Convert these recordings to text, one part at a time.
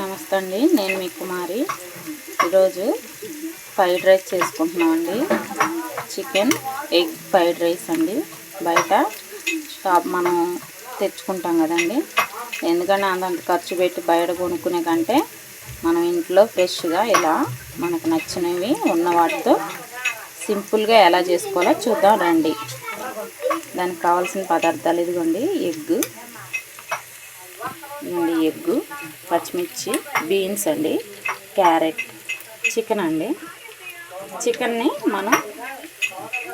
నమస్తే అండి, నేను మీ కుమారి. ఈరోజు ఫ్రైడ్ రైస్ చేసుకుంటున్నామండి. చికెన్ ఎగ్ ఫ్రైడ్ రైస్ అండి. బయట షాప్ మనం తెచ్చుకుంటాం కదండి, ఎందుకంటే అంత ఖర్చు పెట్టి బయట కొనుక్కునే కంటే మనం ఇంట్లో ఫ్రెష్గా ఇలా మనకు నచ్చినవి ఉన్న వాటితో సింపుల్గా ఎలా చేసుకోవాలో చూద్దాం రండి. దానికి కావాల్సిన పదార్థాలు ఇదిగోండి: ఎగ్గు, పచ్చిమిర్చి, బీన్స్ అండి, క్యారెట్, చికెన్ అండి. చికెన్ని మనం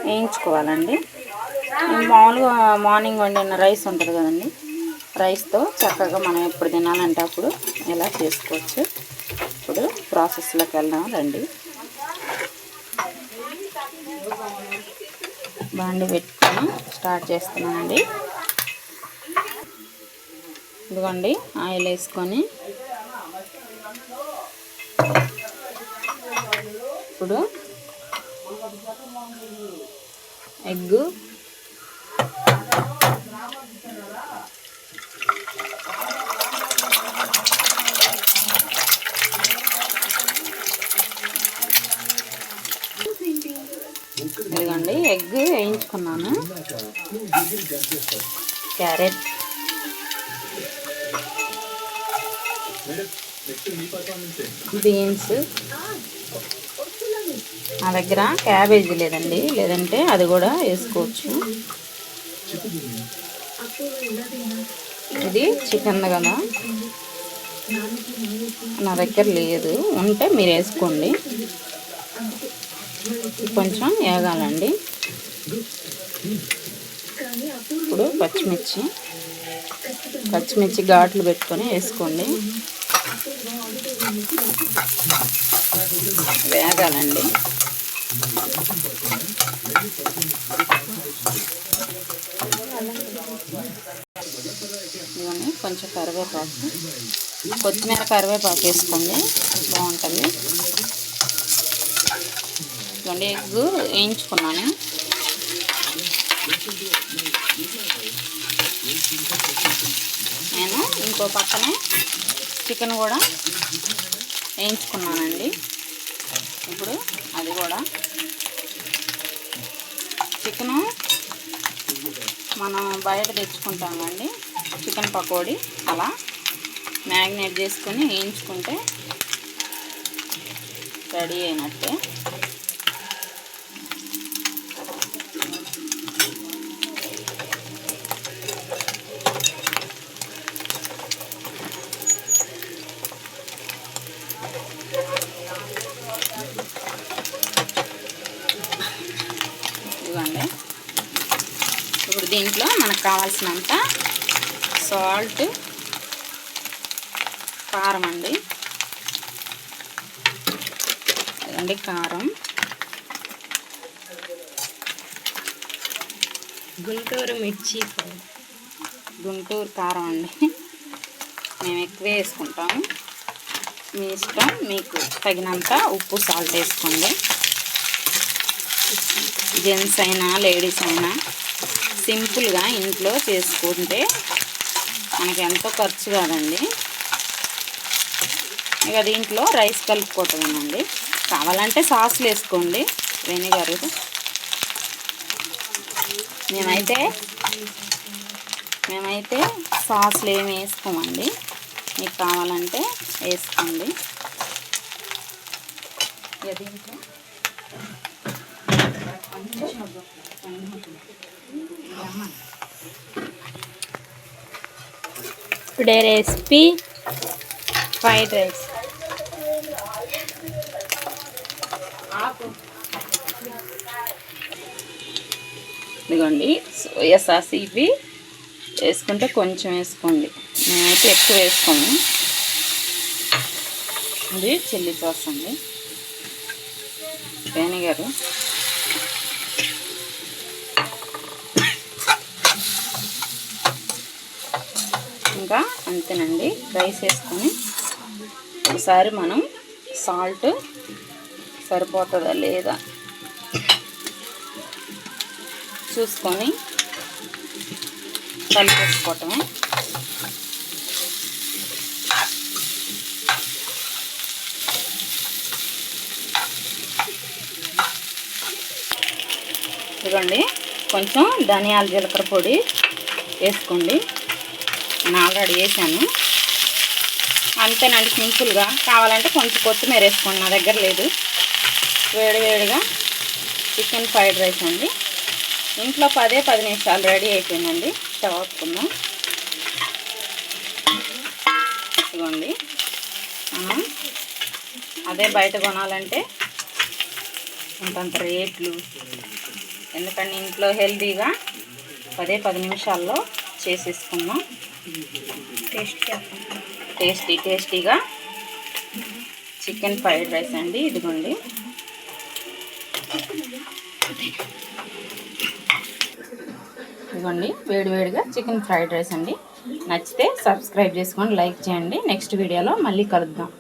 వేయించుకోవాలండి. మామూలుగా మార్నింగ్ వండిన రైస్ ఉంటుంది కదండి, రైస్తో చక్కగా మనం ఎప్పుడు తినాలంటే అప్పుడు ఇలా చేసుకోవచ్చు. ఇప్పుడు ప్రాసెస్లోకి వెళ్దాం రండి. బాండి పెట్టుకొని స్టార్ట్ చేస్తున్నానండి. ఇదిగోండి ఆయిల్ వేసుకొని ఇప్పుడు ఎగ్గు, ఇదిగోండి ఎగ్ వేయించుకున్నాను, క్యారెట్, బీన్స్, నా దగ్గర క్యాబేజీ లేదండి, లేదంటే అది కూడా వేసుకోవచ్చు. ఇది చికెన్ కదా, నా దగ్గర లేదు, ఉంటే మీరు వేసుకోండి. కొంచెం వేగాలండి. ఇప్పుడు పచ్చిమిర్చి ఘాట్లు పెట్టుకొని వేసుకోండి. వేగాలండి. ఇవన్నీ కొంచెం కరివేపాకు, కొత్తిమీర, కరివేపాకు వేసుకోండి, బాగుంటుంది. ఇవన్నీ ఎగ్గు వేయించుకున్నాను. నేను ఇంకో పక్కనే చికెన్ కూడా వేయించుకున్నానండి. ఇప్పుడు అది కూడా చికెను మనం బయట తెచ్చుకుంటామండి, చికెన్ పకోడీ అలా మ్యాగ్నేట్ చేసుకొని వేయించుకుంటే రెడీ అయినట్టే. ఇదిగోండి, ఇప్పుడు దీంట్లో మనకు కావాల్సినంత సాల్ట్, కారం అండి. ఇదండి కారం, గుంటూరు మిర్చి, గుంటూరు కారం అండి. మేము ఎక్కువ వేసుకుంటాము, మీ ఇష్టం, మీకు తగినంత ఉప్పు, సాల్ట్ వేసుకోండి. జెంట్స్ అయినా లేడీస్ అయినా సింపుల్గా ఇంట్లో చేసుకుంటే మనకి ఎంతో ఖర్చు కాదండి. ఇక దీంట్లో రైస్ కలుపుకోవటమేనండి. కావాలంటే సాస్లు వేసుకోండి, వెనిగర్. మేమైతే సాస్లు ఏమి వేసుకోమండి, మీకు కావాలంటే వేసుకోండి. ఇక దీంట్లో టుడే రెసిపీ ఫ్రైడ్ రైస్. ఇదిగోండి సోయా సాస్, ఇవి వేసుకుంటే కొంచెం వేసుకోండి, మేమైతే ఎక్కువ వేసుకోము. ఇది చిల్లీ సాస్ అండి, వెనిగరు, ఇంకా అంతేనండి. రైస్ వేసుకొని ఒకసారి మనం సాల్ట్ సరిపోతుందా లేదా చూసుకొని కలిపేసుకోవటమే. ఇదిగోండి కొంచెం ధనియాల జీలకర్ర పొడి వేసుకోండి. నేను ఆల్రెడీ వేసాను. అంతేనండి, సింపుల్గా. కావాలంటే కొంచెం కొత్తిమీర వేసుకోండి, నా దగ్గర లేదు. వేడివేడిగా చికెన్ ఫ్రైడ్ రైస్ అండి. ఇంట్లో 10 నిమిషాలు రెడీ అయిపోయిందండి. స్టవ్ ఆపుకుందాం. ఇదిగోండి, మనం అదే బయట కొనాలంటే ఇంతంత రేట్లు, ఎందుకంటే ఇంట్లో హెల్తీగా 10 నిమిషాల్లో చేసేసుకుందాం. టేస్టీగా చికెన్ ఫ్రైడ్ రైస్ అండి. ఇదిగోండి, వేడివేడిగా చికెన్ ఫ్రైడ్ రైస్ అండి. నచ్చితే సబ్స్క్రైబ్ చేసుకోండి, లైక్ చేయండి. నెక్స్ట్ వీడియోలో మళ్ళీ కలుద్దాం.